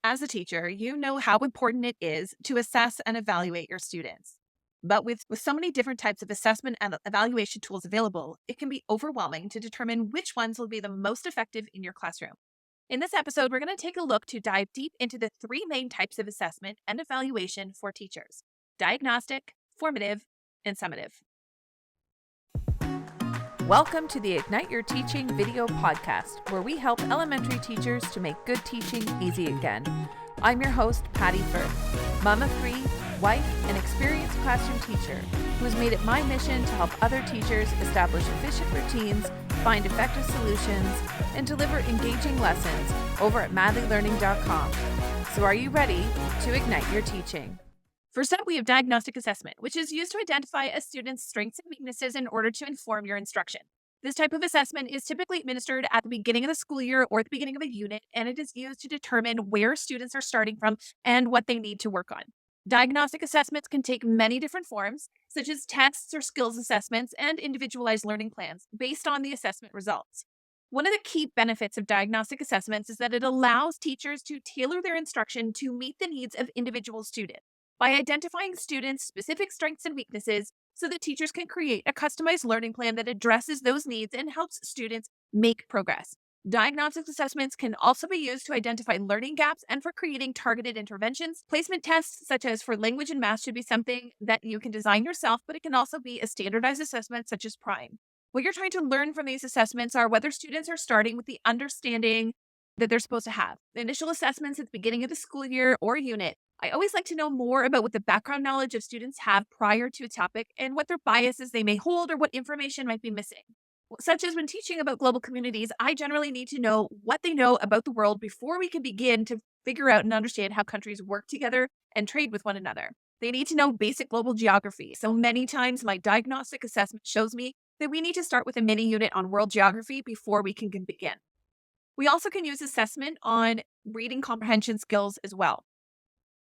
As a teacher, you know how important it is to assess and evaluate your students. But with so many different types of assessment and evaluation tools available, it can be overwhelming to determine which ones will be the most effective in your classroom. In this episode, we're going to take a look to dive deep into the three main types of assessment and evaluation for teachers: diagnostic, formative, and summative. Welcome to the Ignite Your Teaching video podcast, where we help elementary teachers to make good teaching easy again. I'm your host, Patty Firth, mom of three, wife, and experienced classroom teacher who has made it my mission to help other teachers establish efficient routines, find effective solutions, and deliver engaging lessons over at madlylearning.com. So are you ready to ignite your teaching? First up, we have diagnostic assessment, which is used to identify a student's strengths and weaknesses in order to inform your instruction. This type of assessment is typically administered at the beginning of the school year or at the beginning of a unit, and it is used to determine where students are starting from and what they need to work on. Diagnostic assessments can take many different forms, such as tests or skills assessments and individualized learning plans based on the assessment results. One of the key benefits of diagnostic assessments is that it allows teachers to tailor their instruction to meet the needs of individual students by identifying students' specific strengths and weaknesses so that teachers can create a customized learning plan that addresses those needs and helps students make progress. Diagnostic assessments can also be used to identify learning gaps and for creating targeted interventions. Placement tests, such as for language and math, should be something that you can design yourself, but it can also be a standardized assessment such as PRIME. What you're trying to learn from these assessments are whether students are starting with the understanding that they're supposed to have. The initial assessments at the beginning of the school year or unit, I always like to know more about what the background knowledge of students have prior to a topic and what their biases they may hold or what information might be missing. Such as when teaching about global communities, I generally need to know what they know about the world before we can begin to figure out and understand how countries work together and trade with one another. They need to know basic global geography. So many times my diagnostic assessment shows me that we need to start with a mini unit on world geography before we can begin. We also can use assessment on reading comprehension skills as well.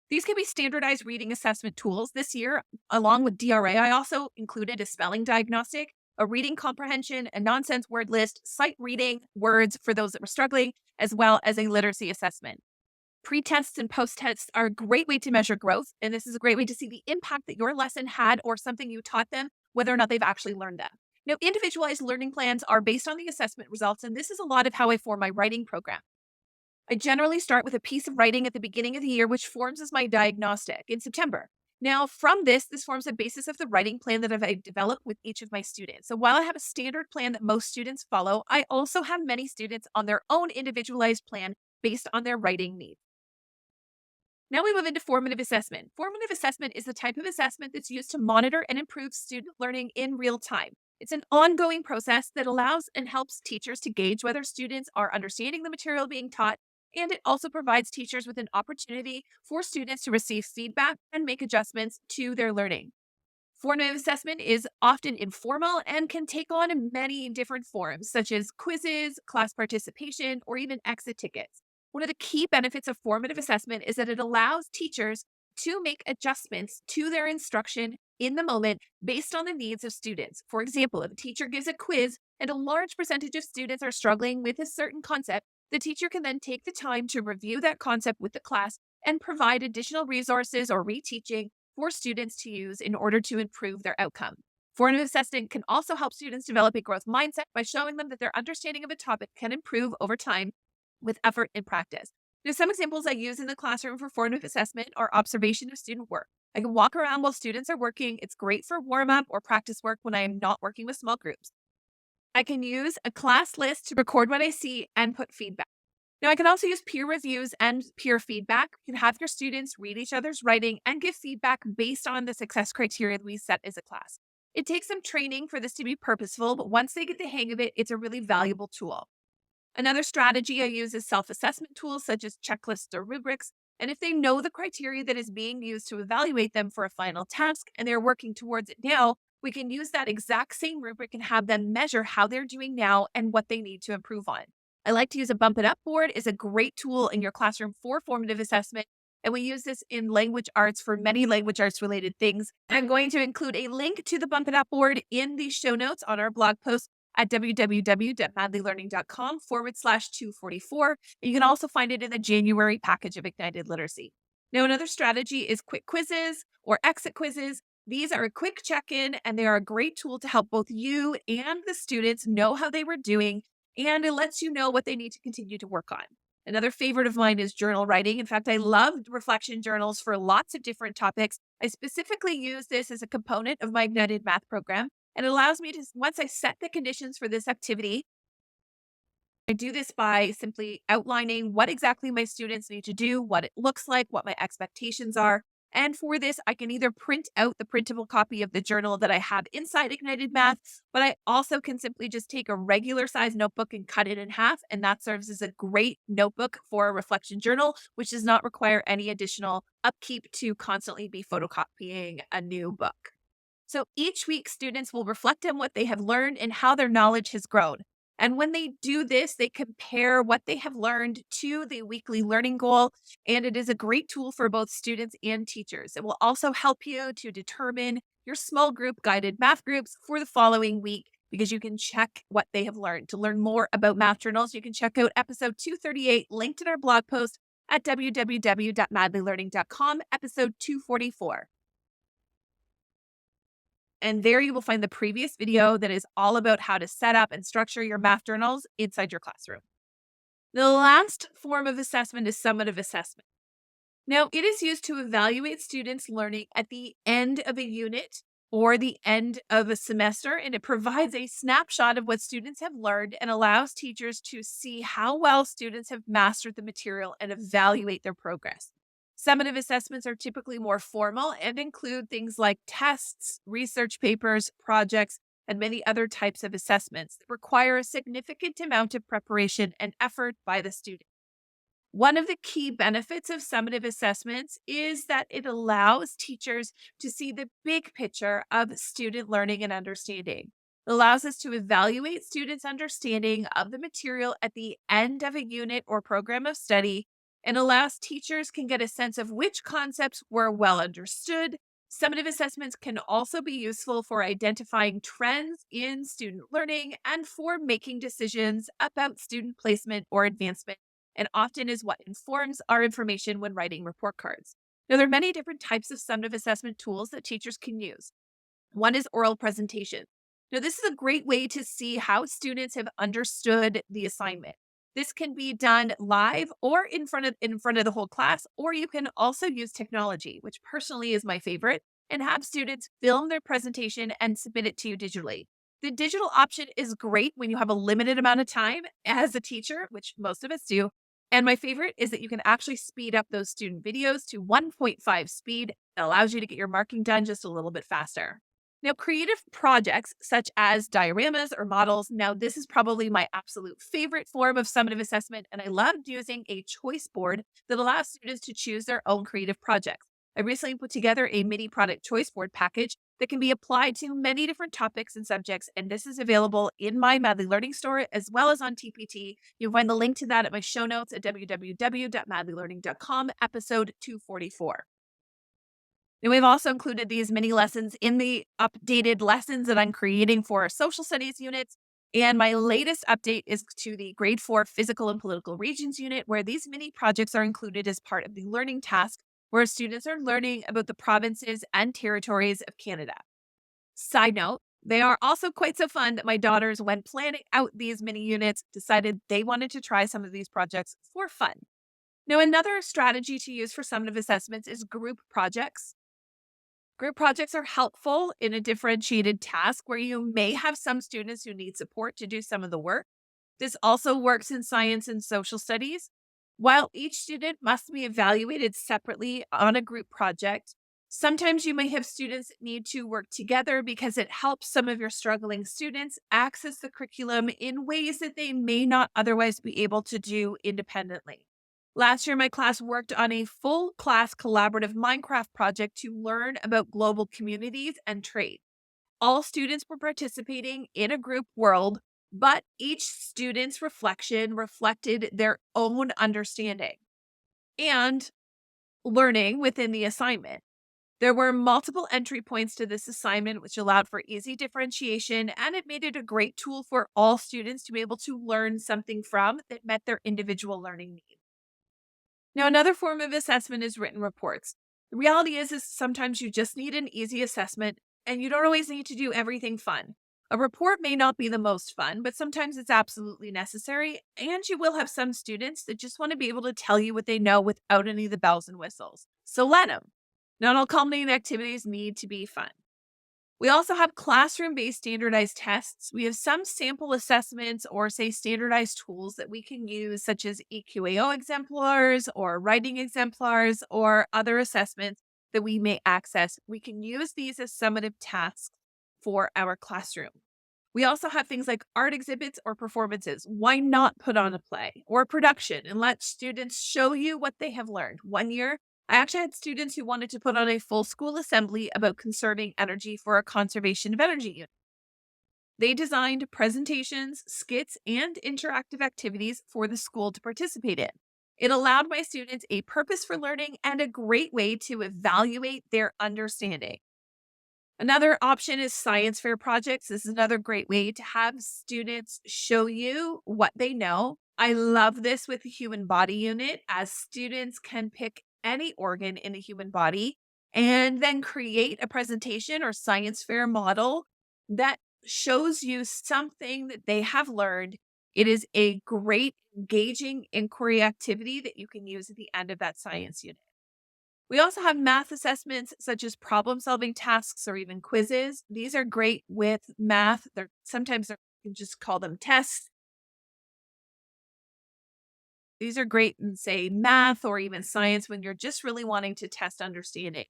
These can be standardized reading assessment tools. This year, along with DRA, I also included a spelling diagnostic, a reading comprehension, a nonsense word list, sight reading words for those that were struggling, as well as a literacy assessment. Pre-tests and post-tests are a great way to measure growth, and this is a great way to see the impact that your lesson had or something you taught them, whether or not they've actually learned them. Now, individualized learning plans are based on the assessment results, and this is a lot of how I form my writing program. I generally start with a piece of writing at the beginning of the year, which forms as my diagnostic in September. Now, from this forms a basis of the writing plan that I've developed with each of my students. So while I have a standard plan that most students follow, I also have many students on their own individualized plan based on their writing needs. Now we move into formative assessment. Formative assessment is the type of assessment that's used to monitor and improve student learning in real time. It's an ongoing process that allows and helps teachers to gauge whether students are understanding the material being taught, and it also provides teachers with an opportunity for students to receive feedback and make adjustments to their learning. Formative assessment is often informal and can take on many different forms, such as quizzes, class participation, or even exit tickets. One of the key benefits of formative assessment is that it allows teachers to make adjustments to their instruction in the moment based on the needs of students. For example, if a teacher gives a quiz and a large percentage of students are struggling with a certain concept, the teacher can then take the time to review that concept with the class and provide additional resources or reteaching for students to use in order to improve their outcome. Formative assessment can also help students develop a growth mindset by showing them that their understanding of a topic can improve over time with effort and practice. Now, some examples I use in the classroom for formative assessment are observation of student work. I can walk around while students are working. It's great for warm-up or practice work when I am not working with small groups. I can use a class list to record what I see and put feedback. Now, I can also use peer reviews and peer feedback. You can have your students read each other's writing and give feedback based on the success criteria that we set as a class. It takes some training for this to be purposeful, but once they get the hang of it, it's a really valuable tool. Another strategy I use is self-assessment tools such as checklists or rubrics. And if they know the criteria that is being used to evaluate them for a final task and they're working towards it now, we can use that exact same rubric and have them measure how they're doing now and what they need to improve on. I like to use a Bump It Up board. It's a great tool in your classroom for formative assessment. And we use this in language arts for many language arts related things. I'm going to include a link to the Bump It Up board in the show notes on our blog post at www.madlylearning.com/244. You can also find it in the January package of Ignited Literacy. Now, another strategy is quick quizzes or exit quizzes. These are a quick check-in and they are a great tool to help both you and the students know how they were doing, and it lets you know what they need to continue to work on. Another favorite of mine is journal writing. In fact, I love reflection journals for lots of different topics. I specifically use this as a component of my Ignited Math program, and it allows me to, once I set the conditions for this activity, I do this by simply outlining what exactly my students need to do, what it looks like, what my expectations are. And for this, I can either print out the printable copy of the journal that I have inside Ignited Math, but I also can simply just take a regular size notebook and cut it in half. And that serves as a great notebook for a reflection journal, which does not require any additional upkeep to constantly be photocopying a new book. So each week, students will reflect on what they have learned and how their knowledge has grown. And when they do this, they compare what they have learned to the weekly learning goal. And it is a great tool for both students and teachers. It will also help you to determine your small group guided math groups for the following week, because you can check what they have learned. To learn more about math journals, you can check out episode 238, linked in our blog post at www.madlylearning.com, episode 244. And there you will find the previous video that is all about how to set up and structure your math journals inside your classroom. The last form of assessment is summative assessment. Now, it is used to evaluate students' learning at the end of a unit or the end of a semester, and it provides a snapshot of what students have learned and allows teachers to see how well students have mastered the material and evaluate their progress. Summative assessments are typically more formal and include things like tests, research papers, projects, and many other types of assessments that require a significant amount of preparation and effort by the student. One of the key benefits of summative assessments is that it allows teachers to see the big picture of student learning and understanding. It allows us to evaluate students' understanding of the material at the end of a unit or program of study, and allows teachers can get a sense of which concepts were well understood. Summative assessments can also be useful for identifying trends in student learning and for making decisions about student placement or advancement, and often is what informs our information when writing report cards. Now, there are many different types of summative assessment tools that teachers can use. One is oral presentation. Now, this is a great way to see how students have understood the assignment. This can be done live or in front of the whole class, or you can also use technology, which personally is my favorite, and have students film their presentation and submit it to you digitally. The digital option is great when you have a limited amount of time as a teacher, which most of us do. And my favorite is that you can actually speed up those student videos to 1.5 speed. It allows you to get your marking done just a little bit faster. Now, creative projects such as dioramas or models. Now, this is probably my absolute favorite form of summative assessment, and I loved using a choice board that allows students to choose their own creative projects. I recently put together a mini product choice board package that can be applied to many different topics and subjects, and this is available in my Madly Learning store as well as on TPT. You'll find the link to that at my show notes at www.madlylearning.com, episode 244. And we've also included these mini lessons in the updated lessons that I'm creating for our social studies units. And my latest update is to the grade 4 physical and political regions unit, where these mini projects are included as part of the learning task, where students are learning about the provinces and territories of Canada. Side note, they are also quite so fun that my daughters, when planning out these mini units, decided they wanted to try some of these projects for fun. Now, another strategy to use for summative assessments is group projects. Group projects are helpful in a differentiated task where you may have some students who need support to do some of the work. This also works in science and social studies. While each student must be evaluated separately on a group project, sometimes you may have students that need to work together because it helps some of your struggling students access the curriculum in ways that they may not otherwise be able to do independently. Last year, my class worked on a full class collaborative Minecraft project to learn about global communities and trade. All students were participating in a group world, but each student's reflection reflected their own understanding and learning within the assignment. There were multiple entry points to this assignment, which allowed for easy differentiation, and it made it a great tool for all students to be able to learn something from that met their individual learning needs. Now, another form of assessment is written reports. The reality is sometimes you just need an easy assessment, and you don't always need to do everything fun. A report may not be the most fun, but sometimes it's absolutely necessary, and you will have some students that just want to be able to tell you what they know without any of the bells and whistles. So let them. Not all culminating activities need to be fun. We also have classroom-based standardized tests. We have some sample assessments or, say, standardized tools that we can use, such as EQAO exemplars or writing exemplars or other assessments that we may access. We can use these as summative tasks for our classroom. We also have things like art exhibits or performances. Why not put on a play or a production and let students show you what they have learned? One year, I actually had students who wanted to put on a full school assembly about conserving energy for a conservation of energy unit. They designed presentations, skits, and interactive activities for the school to participate in. It allowed my students a purpose for learning and a great way to evaluate their understanding. Another option is science fair projects. This is another great way to have students show you what they know. I love this with the human body unit, as students can pick any organ in the human body and then create a presentation or science fair model that shows you something that they have learned. It is a great engaging inquiry activity that you can use at the end of that science unit. We also have math assessments such as problem solving tasks or even quizzes. These are great with math. You can just call them tests. These are great in, say, math or even science when you're just really wanting to test understanding.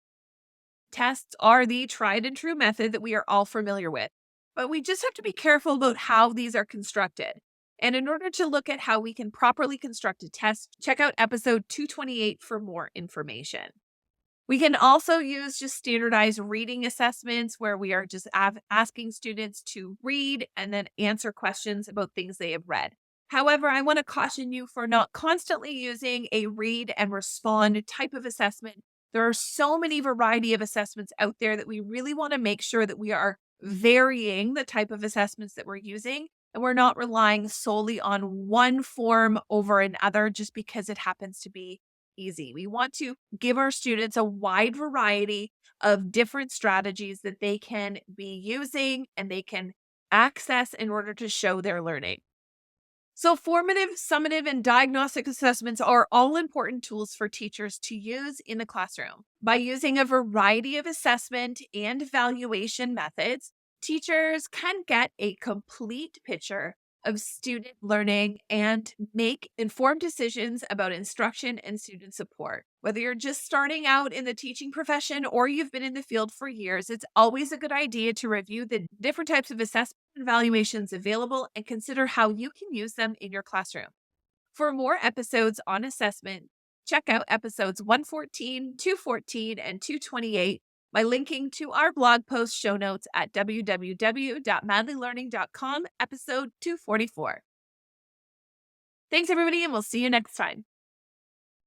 Tests are the tried and true method that we are all familiar with, but we just have to be careful about how these are constructed. And in order to look at how we can properly construct a test, check out episode 228 for more information. We can also use just standardized reading assessments where we are just asking students to read and then answer questions about things they have read. However, I want to caution you for not constantly using a read and respond type of assessment. There are so many variety of assessments out there that we really want to make sure that we are varying the type of assessments that we're using, and we're not relying solely on one form over another just because it happens to be easy. We want to give our students a wide variety of different strategies that they can be using and they can access in order to show their learning. So, formative, summative, and diagnostic assessments are all important tools for teachers to use in the classroom. By using a variety of assessment and evaluation methods, teachers can get a complete picture of student learning and make informed decisions about instruction and student support. Whether you're just starting out in the teaching profession or you've been in the field for years, it's always a good idea to review the different types of assessment and evaluations available and consider how you can use them in your classroom. For more episodes on assessment, check out episodes 114, 214, and 228 by linking to our blog post show notes at www.madlylearning.com, episode 244. Thanks, everybody, and we'll see you next time.